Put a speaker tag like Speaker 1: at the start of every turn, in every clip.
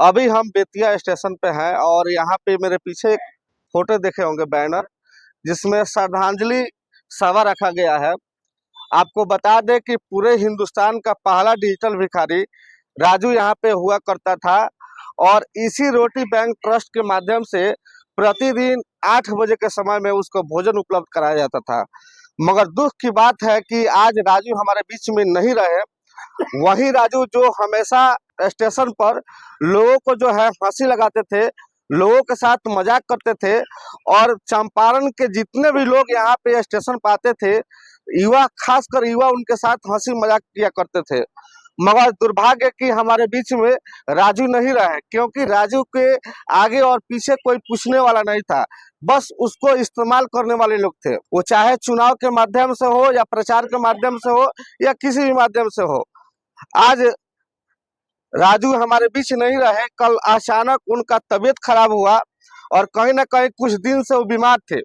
Speaker 1: अभी हम बेतिया स्टेशन पे हैं और यहाँ पे मेरे पीछे एक फोटो देखे होंगे, बैनर जिसमें श्रद्धांजलि सभा रखा गया है। आपको बता दें कि पूरे हिंदुस्तान का पहला डिजिटल भिखारी राजू यहाँ पे हुआ करता था और इसी रोटी बैंक ट्रस्ट के माध्यम से प्रतिदिन 8 बजे के समय में उसको भोजन उपलब्ध कराया जाता था। मगर दुख की बात है कि आज राजू हमारे बीच में नहीं रहे। वही राजू जो हमेशा स्टेशन पर लोगों को जो है हंसी लगाते थे, लोगों के साथ मजाक करते थे और चंपारण के जितने भी लोग यहाँ पे स्टेशन पर आते थे, युवा, खासकर युवा, उनके साथ हंसी मजाक किया करते थे। मगर दुर्भाग्य कि हमारे बीच में राजू नहीं रहे, क्योंकि राजू के आगे और पीछे कोई पूछने वाला नहीं था। बस उसको इस्तेमाल करने वाले लोग थे, वो चाहे चुनाव के माध्यम से हो या प्रचार के माध्यम से हो या किसी भी माध्यम से हो। आज राजू हमारे बीच नहीं रहे। कल अचानक उनका तबीयत खराब हुआ और कहीं ना कहीं कुछ दिन से वो बीमार थे।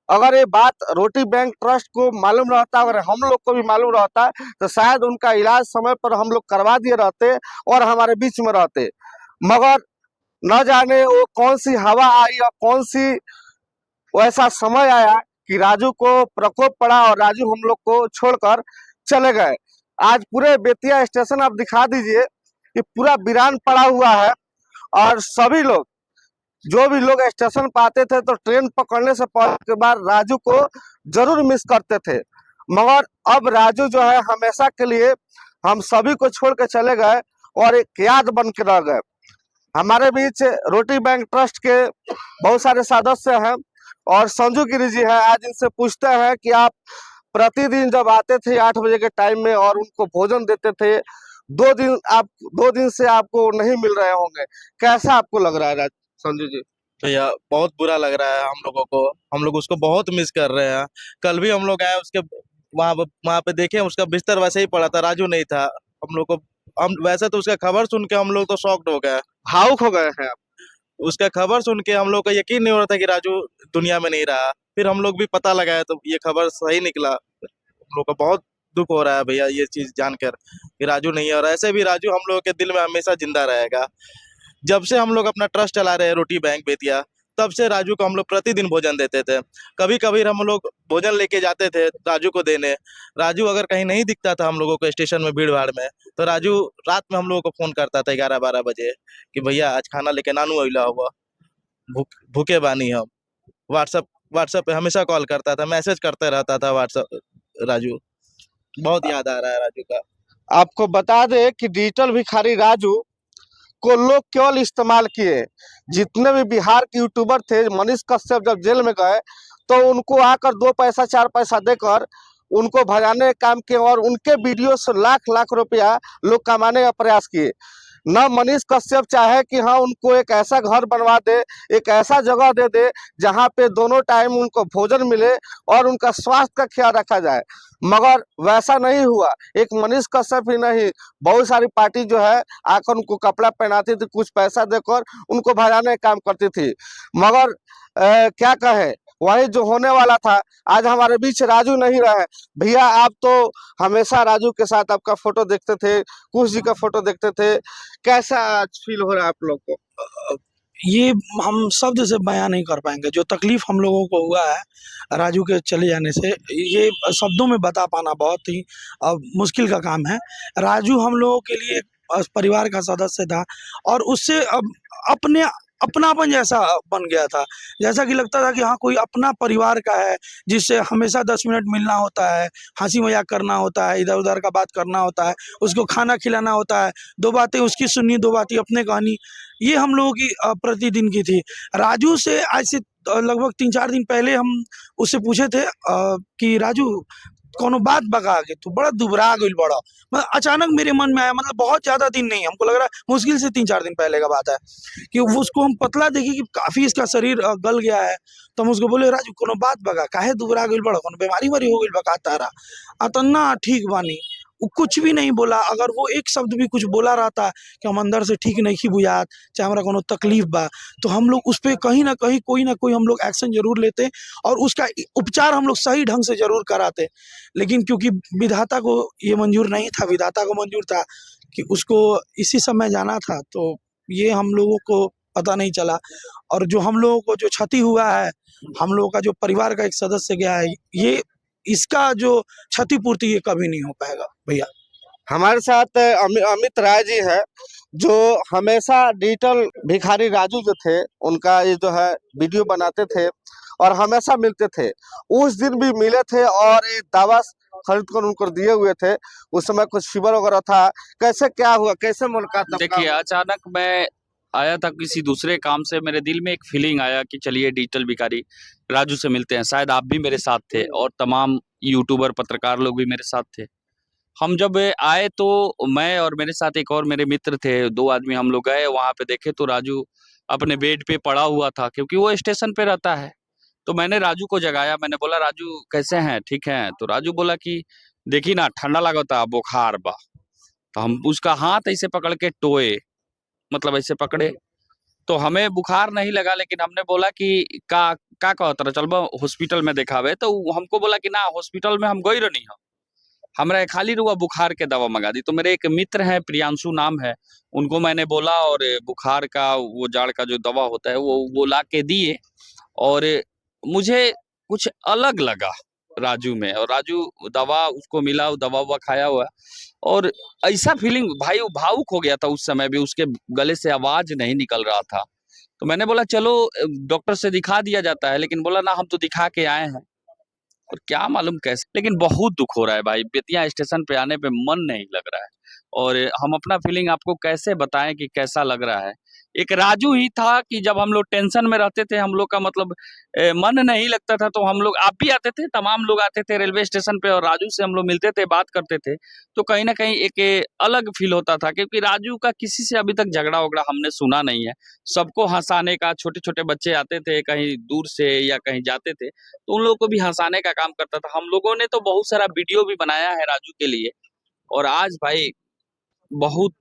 Speaker 1: अगर ये बात रोटी बैंक ट्रस्ट को मालूम रहता, अगर हम लोग को भी मालूम रहता, तो शायद उनका इलाज समय पर हम लोग करवा दिए रहते और हमारे बीच में रहते। मगर न जाने वो कौन सी हवा आई और कौन सी वैसा समय आया कि राजू को प्रकोप पड़ा और राजू हम लोग को छोड़कर चले गए। आज पूरे बेतिया स्टेशन आप दिखा दीजिए कि पूरा वीरान पड़ा हुआ है और सभी लोग, जो भी लोग स्टेशन पर आते थे तो ट्रेन पकड़ने से पहले के बाद राजू को जरूर मिस करते थे। मगर अब राजू जो है हमेशा के लिए हम सभी को छोड़ के चले गए और एक याद बन के रह गए। हमारे बीच रोटी बैंक ट्रस्ट के बहुत सारे सदस्य हैं और संजू गिरी जी हैं। आज इनसे पूछते हैं कि आप प्रतिदिन जब आते थे 8 बजे के टाइम में और उनको भोजन देते थे, 2 दिन से आपको नहीं मिल रहे होंगे, कैसा आपको लग रहा है संजू जी?
Speaker 2: तो यह बहुत बुरा लग रहा है हम लोगों को। हम लोग उसको बहुत मिस कर रहे हैं। कल भी हम लोग आए उसके वहां पे देखे, उसका बिस्तर वैसे ही पड़ा था, राजू नहीं था। हम लोग को, हम वैसे तो उसका खबर सुन के हम लोग तो शॉक्ड हो गए,
Speaker 1: भावुक हो गए हैं आप?
Speaker 2: उसका खबर सुन के हम लोग को यकीन नहीं हो रहा था कि राजू दुनिया में नहीं रहा। फिर हम लोग भी पता लगाया तो ये खबर सही निकला। हम लोग को बहुत दुख हो रहा है भैया ये चीज जानकर कि राजू नहीं है। और ऐसे भी राजू हम लोगों के दिल में हमेशा जिंदा रहेगा। जब से हम लोग अपना ट्रस्ट चला रहे हैं रोटी बैंक बेतिया, तब से राजू को हम लोग प्रतिदिन भोजन देते थे। कभी कभी हम लोग भोजन लेके जाते थे राजू को देने। राजू अगर कहीं नहीं दिखता था हम लोगों को स्टेशन में भीड़ भाड़ में, तो राजू रात में हम लोगों को फोन करता था 11-12 बजे कि भैया आज खाना लेके नानू अइला हुआ, भूखे बानी हम। व्हाट्सएप व्हाट्सएप पे हमेशा कॉल करता था, मैसेज करते रहता था व्हाट्सएप। राजू बहुत याद आ रहा है राजू का।
Speaker 1: आपको बता दे कि डिजिटल भिखारी राजू को लोग केवल इस्तेमाल किए। जितने भी बिहार के यूट्यूबर थे, मनीष कश्यप जब जेल में गए तो उनको आकर 2 पैसा 4 पैसा देकर उनको भगाने का काम किए और उनके वीडियो से लाख लाख रुपया लोग कमाने का प्रयास किए। न मनीष कश्यप चाहे कि हाँ उनको एक ऐसा घर बनवा दे, एक ऐसा जगह दे दे जहाँ पे दोनों टाइम उनको भोजन मिले और उनका स्वास्थ्य का ख्याल रखा जाए, मगर वैसा नहीं हुआ। एक मनीष कश्यप ही नहीं, बहुत सारी पार्टी जो है आकर उनको कपड़ा पहनाती थी, कुछ पैसा देकर उनको भगाने का काम करती थी। मगर क्या कहे, वही जो होने वाला था। आज हमारे बीच राजू नहीं रहे। भैया आप तो हमेशा राजू के साथ आपका फोटो देखते थे, कुश जी का फोटो देखते थे, कैसा आज फील हो रहा है आप लोग को?
Speaker 3: ये हम शब्द से बयां नहीं कर पाएंगे। जो तकलीफ हम लोगों को हुआ है राजू के चले जाने से, ये शब्दों में बता पाना बहुत ही मुश्किल का काम है। राजू हम लोगों के लिए परिवार का सदस्य था और उससे अब अपने अपनापन जैसा बन गया था। जैसा कि लगता था कि हाँ कोई अपना परिवार का है, जिससे हमेशा 10 मिनट मिलना होता है, हंसी मजाक करना होता है, इधर उधर का बात करना होता है, उसको खाना खिलाना होता है, 2 बातें उसकी सुननी, 2 बातें अपने कहानी। ये हम लोगों की प्रतिदिन की थी। राजू से आज से लगभग 3-4 दिन पहले हम उससे पूछे थे कि राजू कोनो बात बका के तू बड़ा दुबरा गइल बड़ा। मतलब अचानक मेरे मन में आया, मतलब बहुत ज्यादा दिन नहीं, हमको लग रहा है मुश्किल से 3-4 दिन पहले का बात है कि उसको हम पतला देखे कि काफी इसका शरीर गल गया है। तो हम उसको बोले राजू कोनो बात बका, काहे दुबरा गइल बड़ा, कोनो बीमारी वारी हो गइल बका तारा? अतना ठीक बानी। वो कुछ भी नहीं बोला। अगर वो एक शब्द भी कुछ बोला रहता कि हम अंदर से ठीक नहीं बुझात, चाहे हमारा कोनो तकलीफ बा, तो हम लोग उस पर कहीं ना कहीं कोई ना कोई हम लोग एक्शन जरूर लेते और उसका उपचार हम लोग सही ढंग से जरूर कराते। लेकिन क्योंकि विधाता को ये मंजूर नहीं था, विधाता को मंजूर था कि उसको इसी समय जाना था, तो ये हम लोगों को पता नहीं चला। और जो हम लोगों को जो क्षति हुआ है, हम लोगों का जो परिवार का एक सदस्य गया है, ये इसका जो क्षतिपूर्ति ये कभी नहीं हो पाएगा भैया।
Speaker 1: हमारे साथ अमित राय जी है, जो हमेशा डिजिटल भिखारी राजू जो थे उनका ये जो है वीडियो बनाते थे और हमेशा मिलते थे। उस दिन भी मिले थे और ये दवा खरीद कर उनको दिए हुए थे। उस समय कुछ फीवर वगैरह था। कैसे क्या हुआ, कैसे मुलाकात आपका
Speaker 4: देखिए,
Speaker 1: हुआ?
Speaker 4: अचानक मैं आया था किसी दूसरे काम से, मेरे दिल में एक फीलिंग आया कि चलिए डिजिटल भिखारी राजू से मिलते हैं। शायद आप भी मेरे साथ थे और तमाम यूट्यूबर पत्रकार लोग भी मेरे साथ थे। हम जब आए तो मैं और मेरे साथ एक और मेरे मित्र थे, 2 आदमी हम लोग गए वहाँ पे, देखे तो राजू अपने बेड पे पड़ा हुआ था, क्योंकि वो स्टेशन पे रहता है। तो मैंने राजू को जगाया, मैंने बोला राजू कैसे हैं, ठीक हैं? तो राजू बोला कि देखी ना ठंडा लागता, बुखार बा। तो हम उसका हाथ ऐसे पकड़ के टोए, मतलब ऐसे पकड़े, तो हमें बुखार नहीं लगा, लेकिन हमने बोला कि का कहत रहा चल हॉस्पिटल में दिखावे। तो उ हमको बोला कि ना हॉस्पिटल में हम गई रहनी है, हमरा खाली रुआ बुखार के दवा मंगा दी। तो मेरे एक मित्र हैं, प्रियांशु नाम है, उनको मैंने बोला और बुखार का वो जाड़ का जो दवा होता है वो ला के दिए। और मुझे कुछ अलग लगा राजू में, और राजू दवा उसको मिला, वो दवा खाया हुआ, और ऐसा फीलिंग भाई वो भावुक हो गया था। उस समय भी उसके गले से आवाज नहीं निकल रहा था। तो मैंने बोला चलो डॉक्टर से दिखा दिया जाता है, लेकिन बोला ना हम तो दिखा के आए हैं, और क्या मालूम कैसे, लेकिन बहुत दुख हो रहा है भाई। बेतिया स्टेशन पे आने पे मन नहीं लग रहा है, और हम अपना फीलिंग आपको कैसे बताएं कि कैसा लग रहा है। एक राजू ही था कि जब हम लोग टेंशन में रहते थे, हम लोग का मतलब मन नहीं लगता था, तो हम लोग, आप भी आते थे, तमाम लोग आते थे रेलवे स्टेशन पे, और राजू से हम लोग मिलते थे, बात करते थे, तो कहीं ना कहीं एक अलग फील होता था। क्योंकि राजू का किसी से अभी तक झगड़ा वगड़ा हमने सुना नहीं है। सबको हंसाने का, छोटे छोटे बच्चे आते थे कहीं दूर से या कहीं जाते थे, तो उन लोगों को भी हंसाने का काम करता था। हम लोगों ने तो बहुत सारा वीडियो भी बनाया है राजू के लिए, और आज भाई बहुत,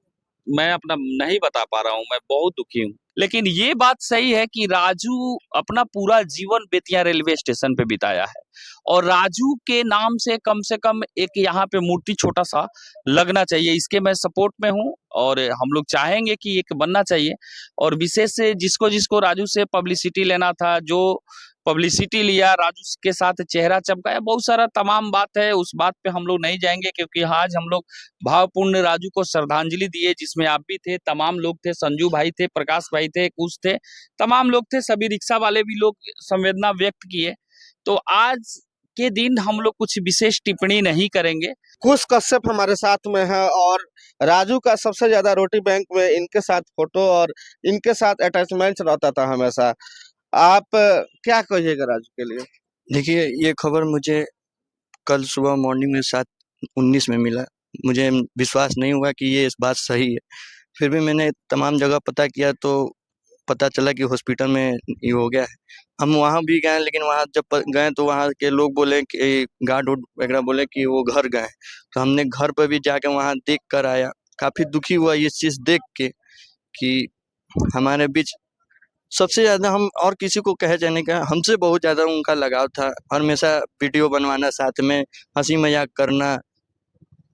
Speaker 4: मैं अपना नहीं बता पा रहा हूँ, मैं बहुत दुखी हूँ। लेकिन ये बात सही है कि राजू अपना पूरा जीवन बेतिया रेलवे स्टेशन पे बिताया है, और राजू के नाम से कम एक यहाँ पे मूर्ति छोटा सा लगना चाहिए। इसके मैं सपोर्ट में हूँ, और हम लोग चाहेंगे कि एक बनना चाहिए। और विशेष से जिसको जिसको राजू से पब्लिसिटी लेना था, जो पब्लिसिटी लिया, राजू के साथ चेहरा चमकाया, बहुत सारा तमाम बात है, उस बात पे हम लोग नहीं जाएंगे, क्योंकि आज हम लोग भावपूर्ण राजू को श्रद्धांजलि दिए, जिसमें आप भी थे, तमाम लोग थे, संजू भाई थे, प्रकाश भाई थे, कुछ थे, तमाम लोग थे, सभी रिक्शा वाले भी लोग संवेदना व्यक्त किए। तो आज के दिन हम लोग कुछ विशेष टिप्पणी नहीं करेंगे।
Speaker 1: कुश कश्यप हमारे साथ में है और राजू का सबसे ज्यादा रोटी बैंक में इनके साथ फोटो और इनके साथ अटैचमेंट रहता था हमेशा। आप क्या कहिएगा राजू के लिए?
Speaker 5: देखिए, ये खबर मुझे कल सुबह मॉर्निंग में 7:19 में मिला। मुझे विश्वास नहीं हुआ कि ये इस बात सही है। फिर भी मैंने तमाम जगह पता किया, तो पता चला कि हॉस्पिटल में ये हो गया है। हम वहाँ भी गए, लेकिन वहाँ जब गए तो वहाँ के लोग बोले कि गार्ड उर्ड वगैरह बोले कि वो घर गए। तो हमने घर पर भी जाके वहाँ देख कर आया। काफ़ी दुखी हुआ ये चीज़ देख के कि हमारे बीच सबसे ज़्यादा, हम और किसी को कहे जाने का, हमसे बहुत ज़्यादा उनका लगाव था। हमेशा वीडियो बनवाना, साथ में हंसी मजाक करना।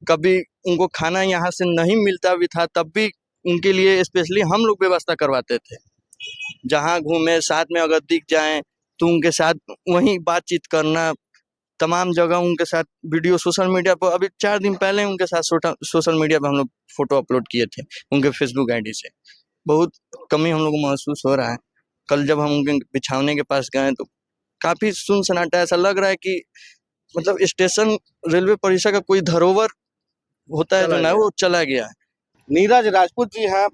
Speaker 5: कभी उनको खाना यहाँ से नहीं मिलता भी था, तब भी उनके लिए स्पेशली हम लोग व्यवस्था करवाते थे। जहाँ घूमे साथ में, अगर दिख जाएं तो उनके साथ वहीं बातचीत करना। तमाम जगह उनके साथ वीडियो सोशल मीडिया पर, अभी 4 दिन पहले उनके साथ सोशल मीडिया पर हम लोग फोटो अपलोड किए थे उनके फेसबुक आईडी से। बहुत कमी हम लोग को महसूस हो रहा है। कल जब हम उनके बिछावने के पास गए तो काफ़ी सुन सन्नाटा, ऐसा लग रहा है कि मतलब स्टेशन रेलवे परिसर का कोई धरोहर होता है जो ना, वो चला गया है।
Speaker 1: नीरज राजपूत जी हैं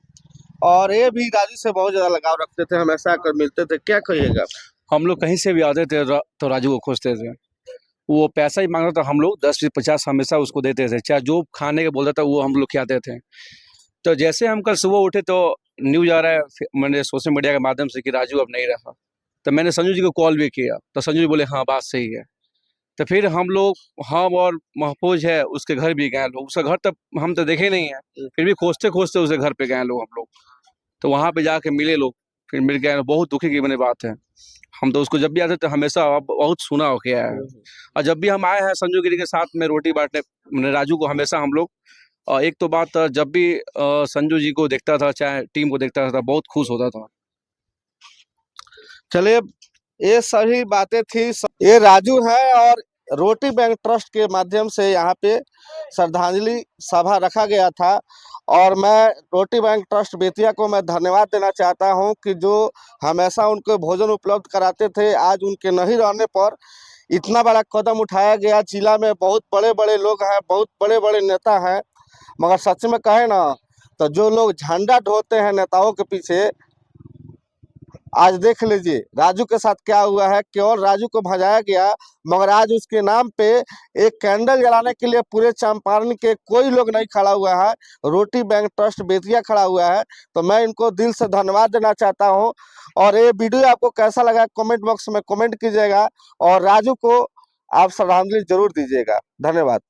Speaker 1: और ये भी राजू से बहुत ज्यादा लगाव रखते थे, हमेशा आकर मिलते थे। क्या कहिएगा?
Speaker 6: हम लोग कहीं से भी आते थे तो राजू को खोजते थे। वो पैसा ही मांगता था, हम लोग 10-50 हमेशा उसको देते थे, चाहे जो खाने के बोलता था वो हम लोग खिलाते थे। तो जैसे हम कल सुबह उठे तो न्यूज आ रहा है, मैंने सोशल मीडिया के माध्यम से कि राजू अब नहीं रहा। तो मैंने संजू जी को कॉल भी किया, तो संजू जी बोले हाँ बात सही है। तो फिर हम लोग, हम और महफूज है उसके घर भी गए लोग। उसका घर तब हम तो देखे नहीं है, फिर भी खोजते खोजते उसके घर पे गए लोग हम लोग। तो वहाँ पे जाके मिले लोग, फिर मिल गए। बहुत दुखी की मैंने बात है। हम तो उसको जब भी आते थे हमेशा बहुत सुना हो गया है, और जब भी हम आए हैं संजू गिरी के साथ में रोटी बांटने, राजू को हमेशा हम लोग और एक तो बात जब भी संजू जी को देखता था चाहे टीम को देखता था बहुत खुश होता था।
Speaker 1: चलिए, ये सभी बातें थी। ये राजू है और रोटी बैंक ट्रस्ट के माध्यम से यहाँ पे श्रद्धांजलि सभा रखा गया था और मैं रोटी बैंक ट्रस्ट बेतिया को मैं धन्यवाद देना चाहता हूँ कि जो हमेशा उनको भोजन उपलब्ध कराते थे, आज उनके नहीं रहने पर इतना बड़ा कदम उठाया गया। जिला में बहुत बड़े बड़े लोग हैं, बहुत बड़े बड़े नेता हैं, मगर सच में कहे ना तो जो लोग झंडा ढोते हैं नेताओं के पीछे, आज देख लीजिए राजू के साथ क्या हुआ है। केवल राजू को भजाया गया, मगर आज उसके नाम पे एक कैंडल जलाने के लिए पूरे चंपारण के कोई लोग नहीं खड़ा हुआ है, रोटी बैंक ट्रस्ट बेतिया खड़ा हुआ है। तो मैं इनको दिल से धन्यवाद देना चाहता हूं। और ये वीडियो आपको कैसा लगा कमेंट बॉक्स में कमेंट कीजिएगा और राजू को आप श्रद्धांजलि जरूर दीजिएगा। धन्यवाद।